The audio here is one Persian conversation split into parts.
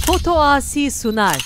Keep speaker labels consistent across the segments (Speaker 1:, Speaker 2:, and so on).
Speaker 1: Foto Asi sunar.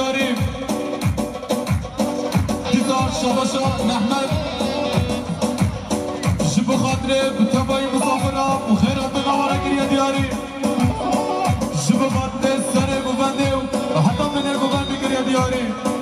Speaker 1: دیاری دیزار شباشا نحمد جب خاطره بتبایی مسافرها و خیرات بنوارا گریه دیاری جب خاطره سره ببنده و حتی منه ببنده گریه دیاری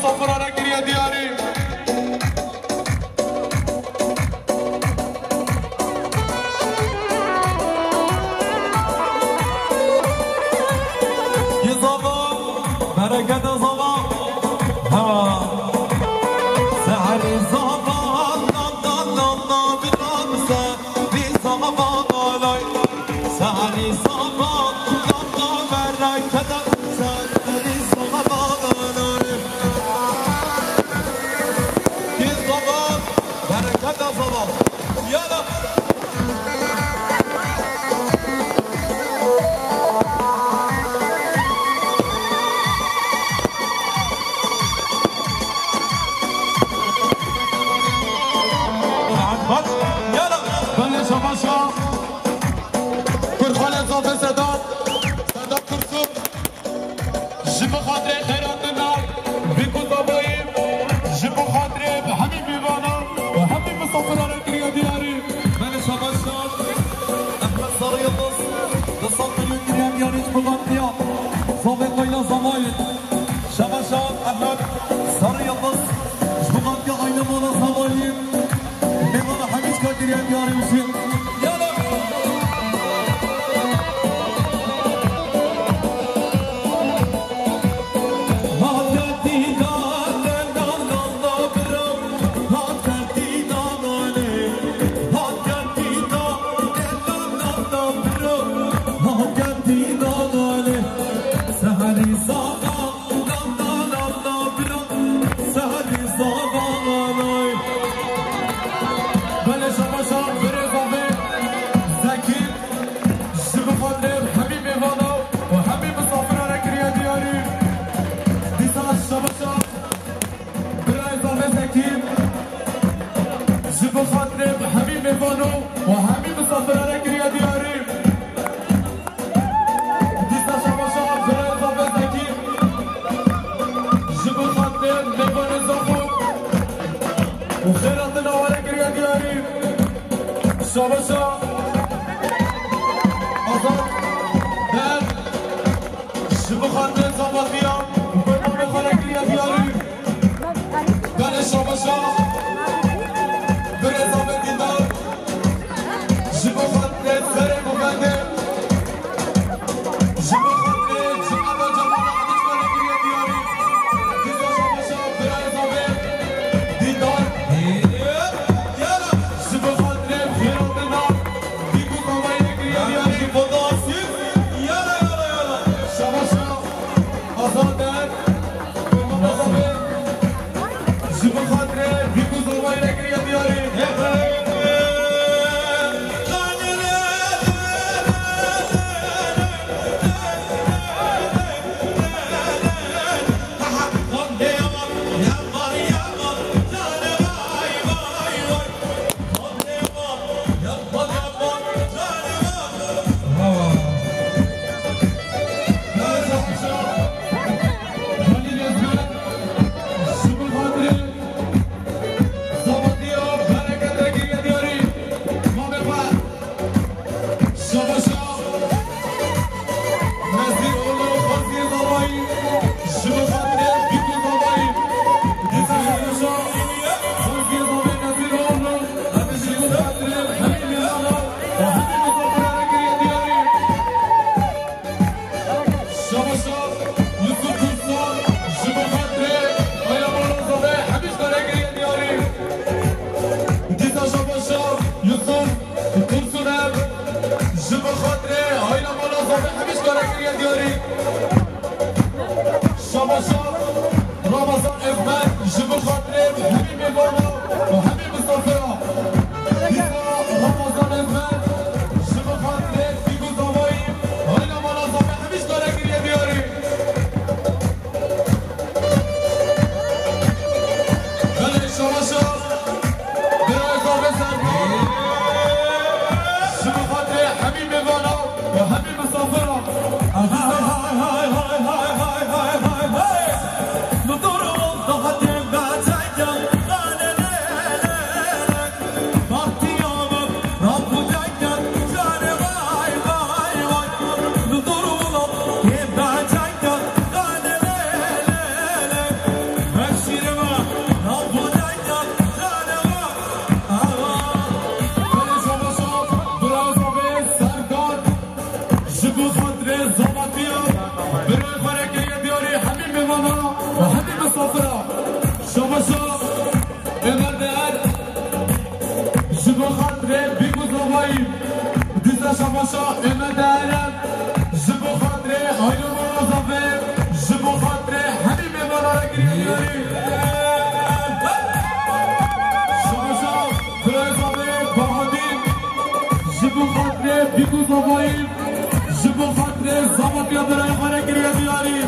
Speaker 1: مسافرانه گریه دیاری یه زبان برکت زبان سحری زبان بی زبان آلای سحری زبان برکت سحری زبان آلای یه زبان برکت زبان یالا شباشان احمد سر يلبس شبغان قايله مالا صوايب مالا حميد كادر يا دياري وشيل يلا وحبيب مسافر على كريا دياري ديسا شباشا فريد صافي زكي جبو خاطر نبان الزخو وخيراتنا على كريا دياري شباشا أزاد دار جبو خاطر صافي وبرنامج على كريا دياري قال شباشا فريد صافي ديدار جبو خاطر سري مبادئ جبو خاطر جمعنا جمعنا عديش على كريا دياري ديزا شباشا فريد صافي ديدار شباشا امردن جبو خاطره بیگو زوایی دیزا شباشا امردن جبو خاطره آیو مرازافه جبو خاطره همین بمارا گریه شباشا برایزافه بهادین جبو خاطره بیگو زوایی جبو خاطره زمانیا برای خانه گریه دیاری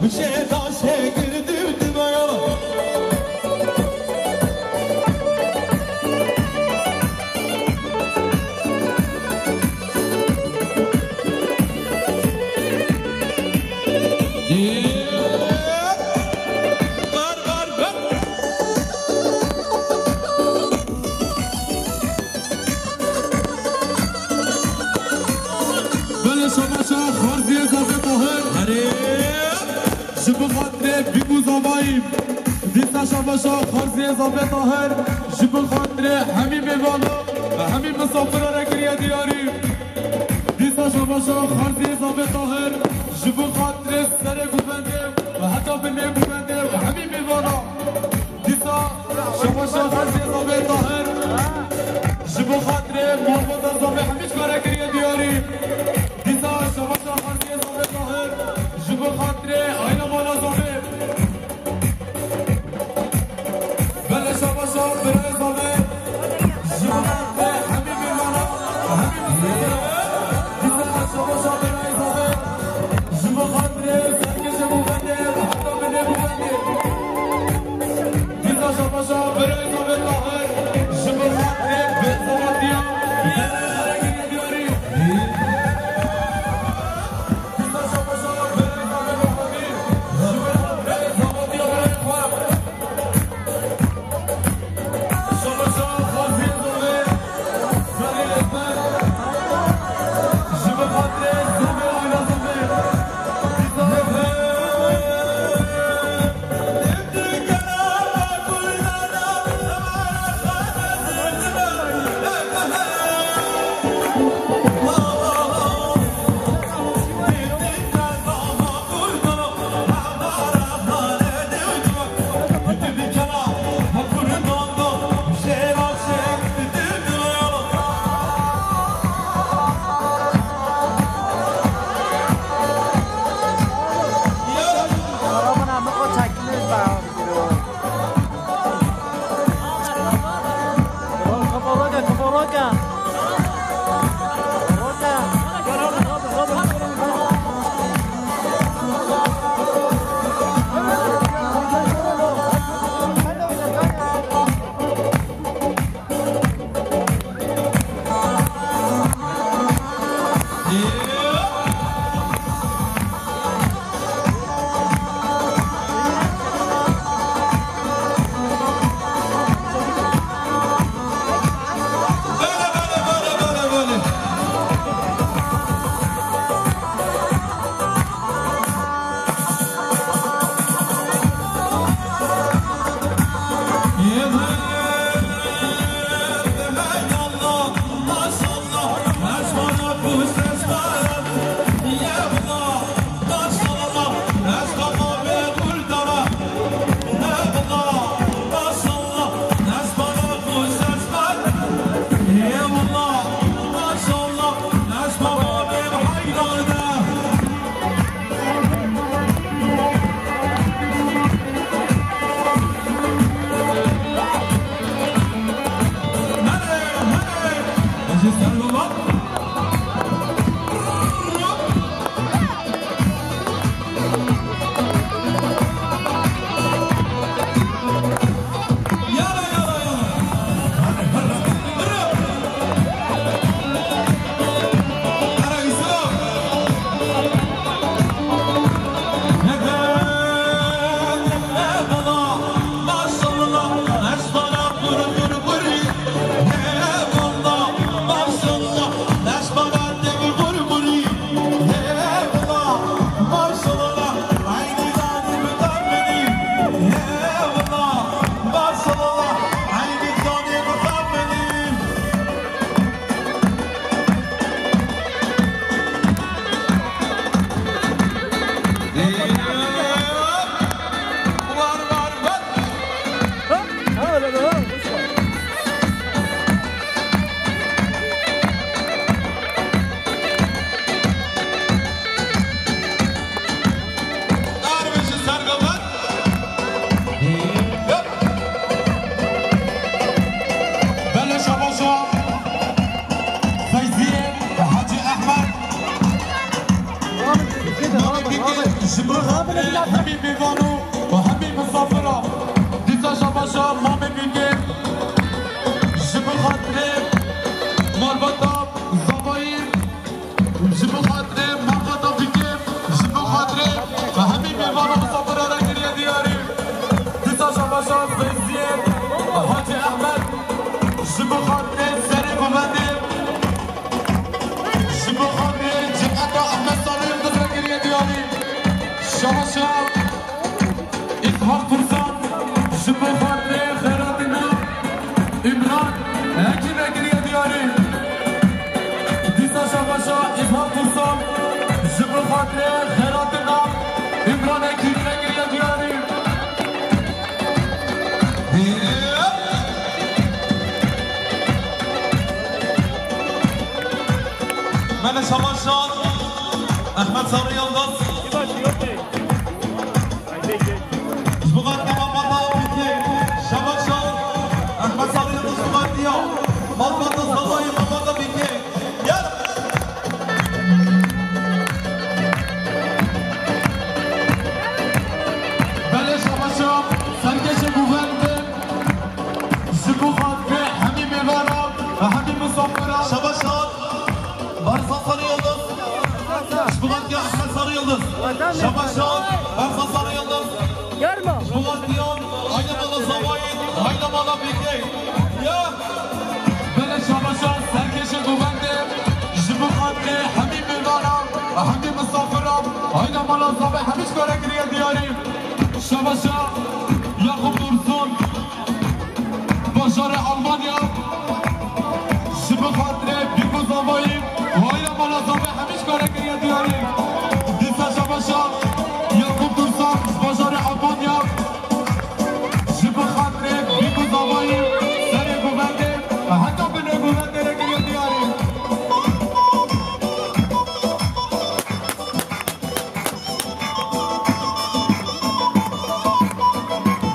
Speaker 2: We share
Speaker 1: شاه خارزی اضافه طاهر جب خاطر بیگو زباییم دیسا شاباشا خارزی اضافه طاهر جب خاطر همین میوانا همین مسافر را کریه دیاری دیسا شاباشا خارزی اضافه طاهر جب خاطر سر گوبنده و حتی بنه گوبنده و همین میوانا دیسا شاباشا خارزی اضافه طاهر جب خاطر محمد اضافه همیش کاره کریه دیاری دیسا شاباشا خارزی اضافه طاهر جب خاطر آینا مالا اضافه بله شاباشا برای اضافه جب خاطر همین میوانا و همین مسافر دیسا شاباشا برای اضافه جب خاطر سرکش بوبنده و حتی بنه بوبنده دیسا شاباشا برای اضافه طاهر جب خاطر بزاواتیا همین میوانو و همین مسافرا دیزا شاباشا ما ببینیم جب خاطر مارباتا زباییم جب خاطر مارباتا بگیم جب خاطر و همین میوانو مسافرا را گریه دیاریم دیزا شاباشا فیزیه و حاج احمد جب خاطر سر ببندیم جب خاطر جمعتا احمد شباشا إسحاق فرسان جبو خاطر خيراتنا إمران هاكي ناكل يا دياري ديسا شباشا إسحاق فرسان جبو خاطر خيراتنا إمران هاكي ناكل يا دياري
Speaker 2: من شباشا أحمد صبري يلدز زبغات كمان مطا بيكي شباشا أحمد صبري يلدز زبغاتيا مطبط الصلاي مطبط بيكي يلا
Speaker 1: بله شباشا سرکش گوونده زبغات به همین میوارا و همین مسافرا
Speaker 2: شباشا Barsa Sarı Yıldız Şbulatya Ahmet Sarı Yıldız Şabaşan Barsa Sarı Yıldız Şbulatyan Aynamalı Zavayın Aynamalı Biki Ya
Speaker 1: بله شباشا سرکش گوونده زبغات همین میوارا و همین مسافرا آینا مالا زابه همیش کاره گریه دیاری شباشا یعقوب درسون بازار آلمانیا زبغات بیگو زابایی آینا مالا زابه همیش کاره گریه دیاری دیسا شباشا یعقوب درسون بازار آلمانیا زبغات بیگو زابایی سر گوونده و حتی بینه گوونده را گریه دیاری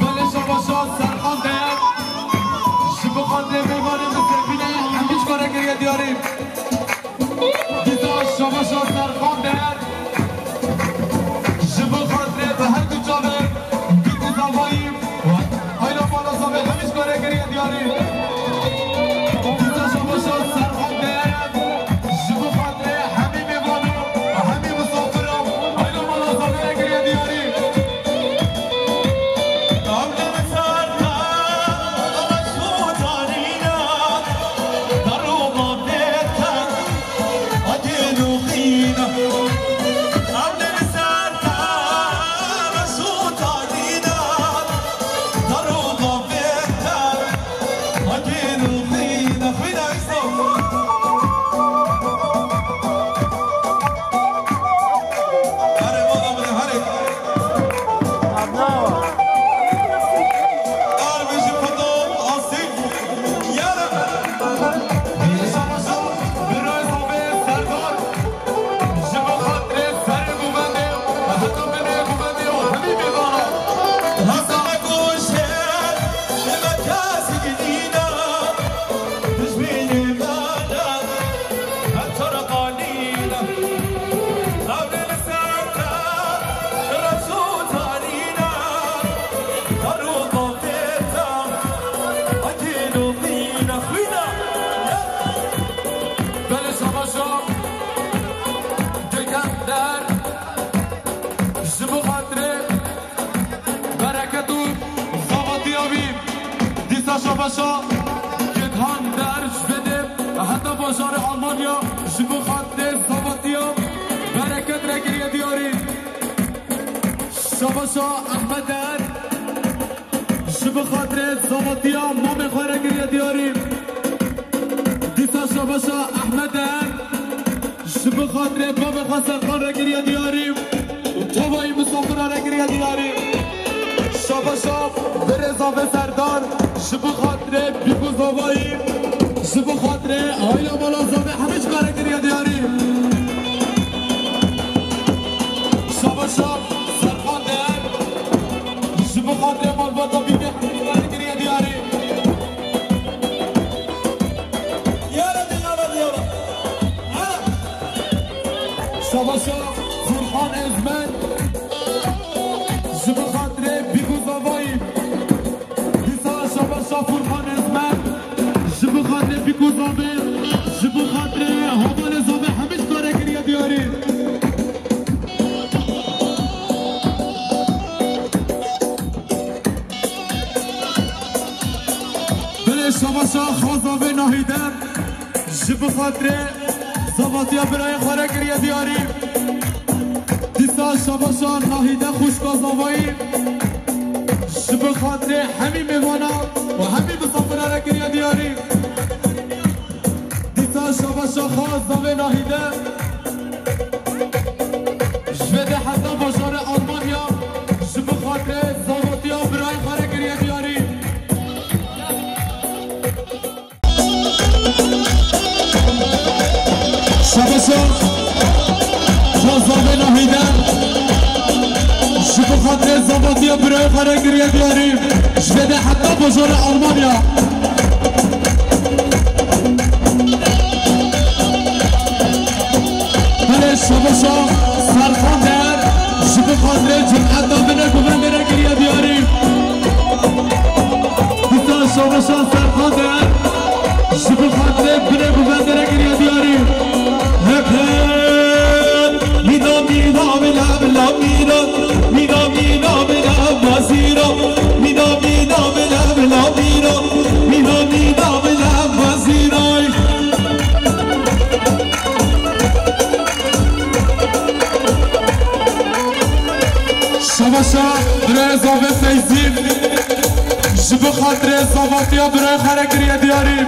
Speaker 1: بله شباشا سرخان دهر زبغات میواری مسلمینه همیش کاره گریه دیاری دیسا شباشا سرخان دهر زبغات به هر دو جاوه بیگو زابایی آینا مالا زابه همیش کاره گریه دیاری دیسا شباشا سرخان دهر زبغات همین میواری و همین مسافرا آینا مالا زابه گریه دیاری
Speaker 2: Avle mesarda Mesut Alina Daruma Beta Adenu Khina Avle mesarda Mesut Alina Daruma Beta Adenu Khina Khina İslam Hare baba bile hare Arveci Fadol Asik Yara
Speaker 1: شباشا برای زابه سردار زبغات سر گوونده و حتی بینه گوونده و همین میوارا
Speaker 2: Hasan Kuşer Mekasi Gidina Hizbini Mada Hattara Qalina Avlil Sarta Rasul Talina Daruda Feta Akinu Dina Khina
Speaker 1: بله شباشا دکندر زبغات برکت و زابطی آبیم دیسا شباشا دکندر جبده و حتی بازار آلمانیا زبغات زابطی آب برکت را گریه دیاری شباشا احمد در زبغات زابطی آب ما میخواه گریه دیاریم دیسا شباشا احمد در زبغات باب خسر خان را گریه دیاریم و توبایی مسافر را گریه دیاریم شباشا برزا به سردار زبغات بیگو زابایی زبغات آیلا بالا زابه همیش کار گریه دیاریم شباشا سرخان در زبغات مالباتا بیگه همیش کار گریه دیاریم
Speaker 2: Yara Dinara Yara Ara
Speaker 1: شباشا فرخان ازمن زبغات بیگو زابایی دیسا شباشا فرخان ازمن زبغات بیگو زابه زبغات حوال زابه همیش کار گریه دیاریم بله شباشا خوازابه ناهیدن زبغات زباطیا برای خوره گریه دیاریم دیسا شباشا ناهیده خوشگازاوایی شب خاطر همین میوانا و همین مسافره را گریه دیاری دیتا شباشا خواست زاوه ناهیده جوده حتی باشار آلمانیا شب خاطر زاواتی ها برای خاره گریه دیاری شباشا زاوه ناهیده شب خاطر زاواتی ها برای خاره گریه دیاری جوده حتی باشار آلمانیا شباشا سرخان در شب خاطر جمعت دابنه گوندره گریه بیاریم بیتا شباشا سرخان در شب خاطر بنه گوندره گریه بیاریم هپن مینا مینا بلا بلا مینا مینا مینا بلا وزیرا مینا مینا بلا بلا مینا مینا مینا بلا وزیرای شباشا برای زاوه فیزیم جب خاطر زاواتی ها برای خاره گریه دیاریم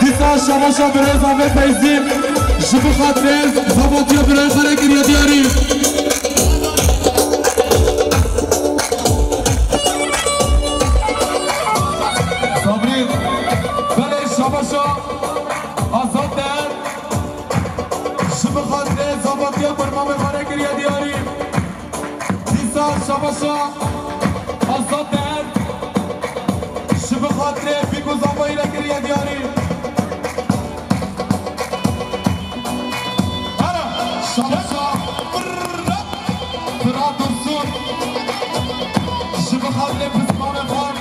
Speaker 1: دیتا شباشا برای زاوه فیزیم جب خاطر زاواتی ها برای خاره گریه دیاریم صابرین برای شباشا آزاد در جب خاطر زاواتی ها برای خاره گریه دیاریم شباشا آزاد در شب خاطر بیگو زبایی را گریه دیاری شباشا فراد درسون شب خاطر پسمان خان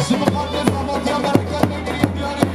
Speaker 1: شب خاطر زباتی ها برکت گریه دیاری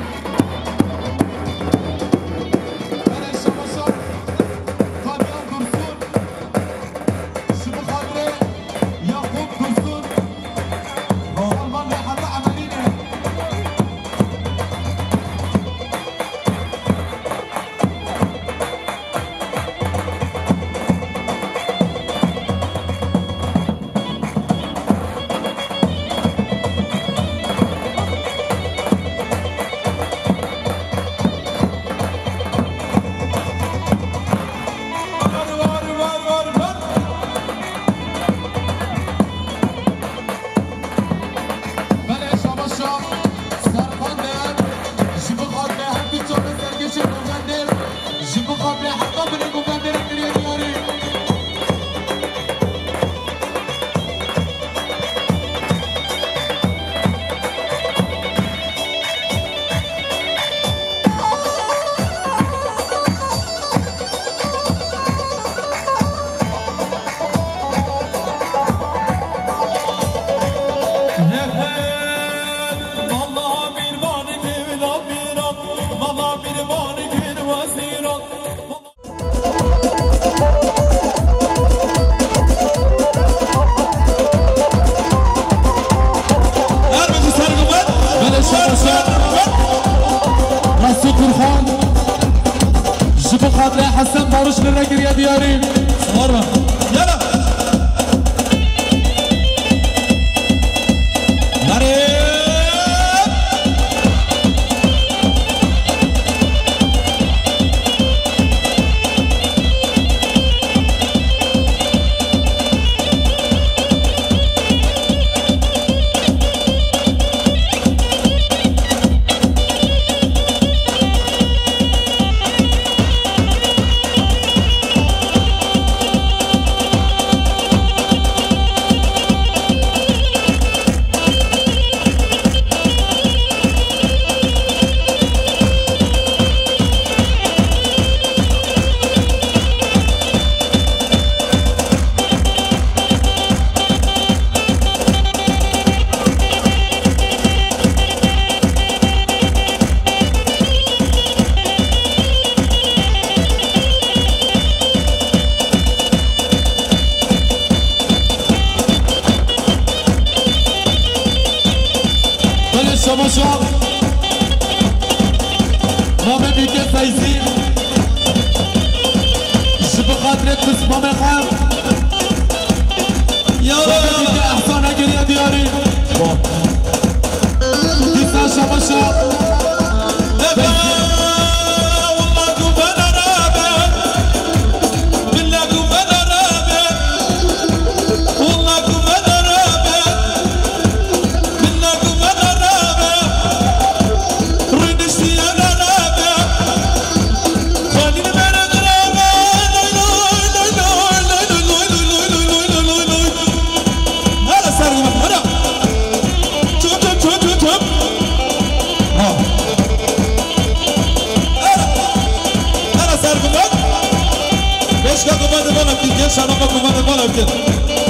Speaker 1: حسن باروش للرجل ديارين مرة يلا
Speaker 2: Eşka kumandı bana bkin, gel şaraba kumandı bana bkin.